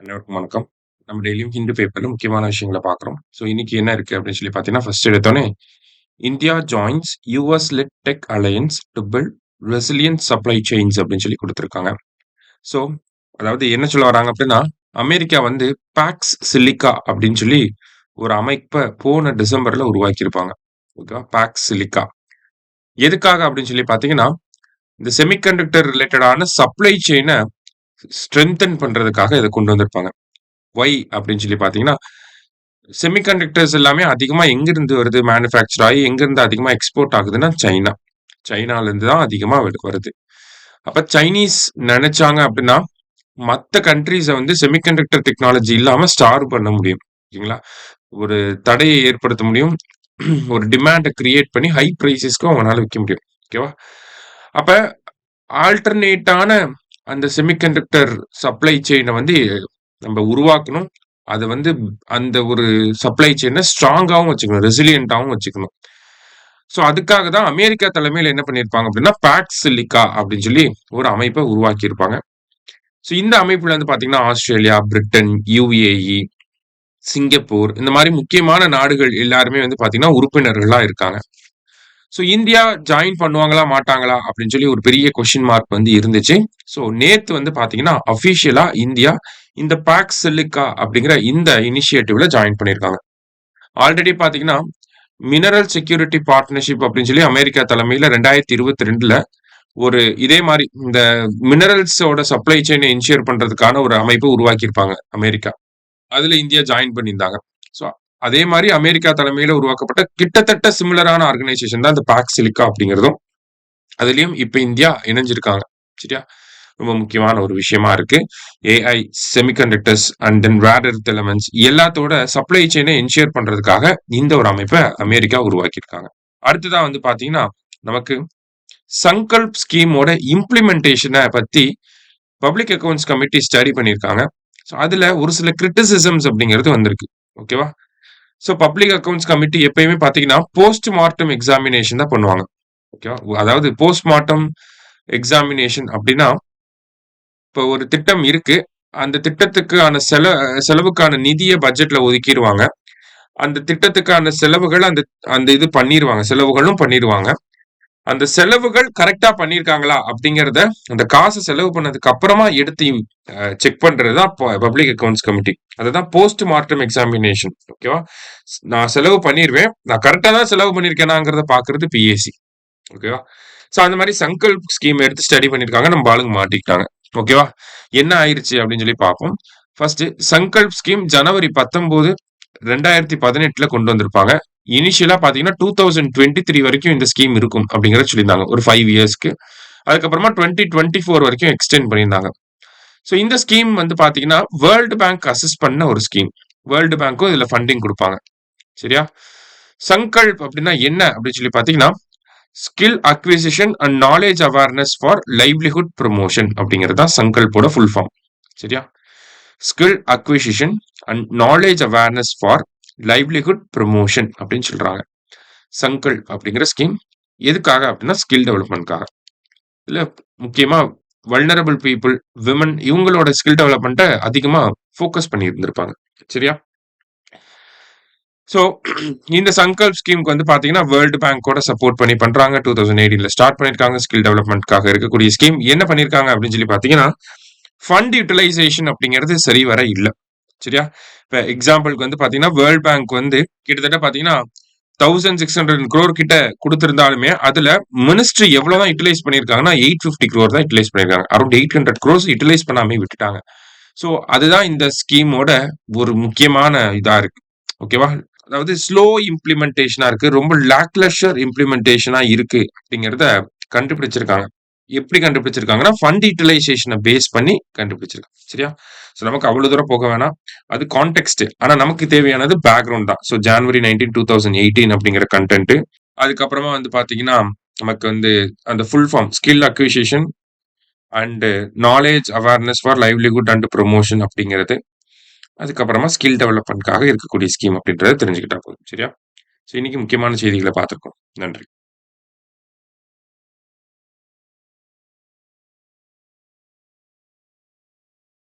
அனைவருக்கும் வணக்கம். நம்ம டெய்லியும் ஹிந்து பேப்பர்ல முக்கியமான விஷயங்கள பார்க்குறோம். ஸோ இன்னைக்கு என்ன இருக்கு அப்படின்னு சொல்லி பார்த்தீங்கன்னா, ஃபர்ஸ்ட் எடுத்தோனே India joins US led tech alliance to build resilient supply chains அப்படின்னு சொல்லி குடுத்துருக்காங்க. ஸோ அதாவது என்ன சொல்ல வராங்க அப்படின்னா, அமெரிக்கா வந்து பாக்ஸ் சிலிக்கா அப்படின்னு சொல்லி ஒரு அமைப்ப போன டிசம்பர்ல உருவாக்கியிருப்பாங்க. ஓகேவா? Box silica. எதுக்காக அப்படின்னு சொல்லி பார்த்தீங்கன்னா, இந்த செமிகண்டக்டர் ரிலேட்டடான சப்ளை செயின ஸ்ட்ரெங்தன் பண்றதுக்காக இத கொண்டு வந்திருப்பாங்க. ஒய் அப்படின்னு சொல்லி பார்த்தீங்கன்னா, செமிகண்டக்டர்ஸ் எல்லாமே அதிகமா எங்கிருந்து வருது மேனுஃபேக்சர் ஆயி எங்கிருந்து அதிகமா எக்ஸ்போர்ட் ஆகுதுன்னா சைனா. சைனாலேருந்து தான் அதிகமா வருது. அப்ப சைனீஸ் நெனச்சாங்க அப்படின்னா, மத்த கண்ட்ரீஸ வந்து செமிகண்டக்டர் டெக்னாலஜி இல்லாம ஸ்டார்வ் பண்ண முடியும். ஓகேங்களா? ஒரு தடையை ஏற்படுத்த முடியும். ஒரு டிமாண்ட கிரியேட் பண்ணி ஹை பிரைஸஸ்க்கு அவங்கனால விக்க முடியும். ஓகேவா? அப்ப ஆல்டர்னேட்டான அந்த செமிகண்டக்டர் சப்ளை செயின வந்து நம்ம உருவாக்கணும். அது வந்து அந்த ஒரு சப்ளை செயின ஸ்ட்ராங்காவும் வச்சுக்கணும். ரெசிலியன்ட்டாவும் வச்சுக்கணும். ஸோ அதுக்காக தான் அமெரிக்கா தலைமையில என்ன பண்ணியிருப்பாங்க அப்படின்னா, பாக்ஸ் சிலிக்கா அப்படின்னு சொல்லி ஒரு அமைப்ப உருவாக்கியிருப்பாங்க. ஸோ இந்த அமைப்புல வந்து பார்த்தீங்கன்னா, ஆஸ்திரேலியா, பிரிட்டன், யுஏஇ, சிங்கப்பூர் இந்த மாரி முக்கியமான நாடுகள் எல்லாருமே வந்து பார்த்தீங்கன்னா, உறுப்பினர்களா இருக்காங்க. ஸோ இந்தியா ஜாயின் பண்ணுவாங்களா, மாட்டாங்களா அப்படின்னு சொல்லி ஒரு பெரிய கொஸ்டின் மார்க் வந்து இருந்துச்சு. ஸோ நேத்து வந்து பார்த்தீங்கன்னா, அஃபிஷியலா இந்தியா இந்த பாக்ஸ் சிலிக்கா அப்படிங்கிற இந்த இனிஷியேட்டிவ்ல ஜாயின் பண்ணியிருக்காங்க. ஆல்ரெடி பார்த்தீங்கன்னா, மினரல் செக்யூரிட்டி பார்ட்னர்ஷிப் அப்படின்னு சொல்லி அமெரிக்கா தலைமையில 2022ல ஒரு இதே மாரி இந்த மினரல்ஸோட சப்ளை செயின என்ஷூர் பண்றதுக்கான ஒரு அமைப்பு உருவாக்கியிருப்பாங்க அமெரிக்கா. அதுல இந்தியா ஜாயின் பண்ணியிருந்தாங்க. ஸோ அதே மாரி அமெரிக்கா தலைமையில உருவாக்கப்பட்ட கிட்டத்தட்ட சிமிலரான ஆர்கனைசேஷன் தான் இந்த பாக்ஸ் சிலிக்கா அப்படிங்கிறதும். அதுலயும் இப்ப இந்தியா இணைஞ்சிருக்காங்க. சரியா? ரொம்ப முக்கியமான ஒரு விஷயமா இருக்கு. AI, semiconductors and then rare earth elements எல்லாத்தோட சப்ளை செயின என்ஷூர் பண்றதுக்காக இந்த ஒரு அமைப்ப அமெரிக்கா உருவாக்கியிருக்காங்க. அடுத்ததா வந்து பார்த்தீங்கன்னா, நமக்கு சங்கல்ப் ஸ்கீமோட இம்ப்ளிமெண்டேஷன பத்தி பப்ளிக் அக்கவுண்ட்ஸ் கமிட்டி ஸ்டடி பண்ணியிருக்காங்க. ஸோ அதுல ஒரு சில கிரிட்டிசிசம்ஸ் அப்படிங்கிறது வந்திருக்கு. ஓகேவா? ஸோ பப்ளிக் அக்கவுண்ட்ஸ் கமிட்டி எப்பயுமே பார்த்தீங்கன்னா, போஸ்ட் மார்டம் எக்ஸாமினேஷன் தான் பண்ணுவாங்க. ஓகேவா? அதாவது போஸ்ட் மார்டம் எக்ஸாமினேஷன் அப்படின்னா, இப்போ ஒரு திட்டம் இருக்கு. அந்த திட்டத்துக்கான செலவுக்கான நிதிய பட்ஜெட்ல ஒதுக்கிருவாங்க. அந்த திட்டத்துக்கான செலவுகள் அந்த அந்த இது பண்ணிருவாங்க. செலவுகளும் பண்ணிருவாங்க. அந்த செலவுகள் கரெக்ட்டா பண்ணியிருக்காங்களா? அப்படிங்கிறத அந்த காசு செலவு பண்ணதுக்கு அப்புறமா எடுத்து செக் பண்றது தான் பப்ளிக் அக்கவுண்ட்ஸ் கமிட்டி. அதுதான் போஸ்ட் மார்டம் எக்ஸாமினேஷன். ஓகேவா? நான் செலவு பண்ணிருவேன். நான் கரெக்ட்டா தான் செலவு பண்ணியிருக்கேனாங்கிறத பார்க்கிறது பிஏசி. ஓகேவா? ஸோ அந்த மாரி சங்கல்ப் ஸ்கீம் எடுத்து ஸ்டடி பண்ணியிருக்காங்க. நம்ம ஆளுங்க மாட்டிக்கிட்டாங்க. ஓகேவா? என்ன ஆயிருச்சு அப்படின்னு சொல்லி பார்ப்போம். ஃபர்ஸ்ட் சங்கல்ப் ஸ்கீம் ஜனவரி 19, 2018ல கொண்டு வந்திருப்பாங்க. இனிஷியலா பார்த்தீங்கன்னா, 2023 வரைக்கும் இந்த ஸ்கீம் இருக்கும் அப்படிங்கிறத சொல்லியிருந்தாங்க. ஒரு 5 இயர்ஸ்க்கு. அதுக்கப்புறமா 2024 வரைக்கும் எக்ஸ்டெண்ட் பண்ணியிருந்தாங்க. ஸோ இந்த ஸ்கீம் வந்து பார்த்தீங்கன்னா, வேர்ல்ட் பேங்க் அசஸ் பண்ண ஒரு ஸ்கீம். வேர்ல்ட் பேங்க்கும் இதுல ஃபண்டிங் குடுப்பாங்க. சரியா? சங்கல்ப் அப்படின்னா என்ன அப்படின்னு சொல்லி பார்த்தீங்கன்னா, skill acquisition and knowledge awareness for livelihood promotion அப்படிங்கிறது தான் சங்கல்போட ஃபுல் ஃபார்ம். சரியா? Skill acquisition and knowledge awareness for livelihood promotion அப்படின்னு சொல்றாங்க. சங்கல்ப் அப்படிங்கிற ஸ்கீம் எதுக்காக அப்படின்னா ஸ்கில் டெவலப்மெண்ட்காக. இல்ல முக்கியமா வல்னரபிள் பீப்புள், விமன் இவங்களோட ஸ்கில் டெவலப்மெண்ட்ட அதிகமா ஃபோக்கஸ் பண்ணி இருந்திருப்பாங்க. சரியா? ஸோ இந்த சங்கல்ப் ஸ்கீம்க்கு வந்து பார்த்தீங்கன்னா, வேர்ல்ட் பேங்கோட சப்போர்ட் பண்ணி பண்றாங்க. 2018ல ஸ்டார்ட் பண்ணியிருக்காங்க. ஸ்கில் டெவலப்மெண்ட்காக இருக்கக்கூடிய ஸ்கீம். என்ன பண்ணியிருக்காங்க அப்படின்னு சொல்லி பார்த்தீங்கன்னா, ஃபண்ட் யுட்டிலைசேஷன் அப்படிங்கிறது சரிவர இல்ல. சரியா? இப்ப எக்ஸாம்பிள்க்கு வந்து பார்த்தீங்கன்னா, வேர்ல்ட் பேங்க் வந்து கிட்டத்தட்ட பார்த்தீங்கன்னா, 1600 crore கிட்ட குடுத்திருந்தாலுமே, அதுல மினிஸ்ட்ரி எவ்வளவு தான் யுட்டிலைஸ் பண்ணியிருக்காங்கன்னா, 850 crore தான் யுட்டிலைஸ் பண்ணியிருக்காங்க. அரவுண்ட் 800 crores யுட்டிலைஸ் பண்ணாமயே விட்டுட்டாங்க. ஸோ அதுதான் இந்த ஸ்கீமோட ஒரு முக்கியமான இதா இருக்கு. ஓகேவா? அதாவது ஸ்லோ இம்ப்ளிமெண்டேஷனா இருக்கு. ரொம்ப லாக்லஷர் இம்ப்ளிமெண்டேஷனா இருக்கு அப்படிங்கிறத கண்டுபிடிச்சிருக்காங்க. எப்படி கண்டுபிடிச்சிருக்காங்கன்னா, ஃபண்ட் யுட்டிலைசேஷன பேஸ் பண்ணி கண்டுபிடிச்சிருக்காங்க. சரியா? ஸோ நமக்கு அவ்வளவு தூரம் போக வேணாம். அது கான்டெக்ஸ்ட். ஆனா நமக்கு தேவையானது பேக்கிரவுண்ட் தான். ஸோ ஜான்வரி 19, 2018 அப்படிங்கிற கன்டென்ட். அதுக்கப்புறமா வந்து பார்த்தீங்கன்னா, நமக்கு வந்து அந்த full form skill acquisition and knowledge awareness for livelihood and promotion அப்படிங்கிறது. அதுக்கப்புறமா ஸ்கில் டெவலப்மெண்ட்காக இருக்கக்கூடிய ஸ்கீம் அப்படின்றத தெரிஞ்சுக்கிட்டா போதும். சரியா? ஸோ இன்னைக்கு முக்கியமான செய்திகள பார்த்திருக்கோம். நன்றி.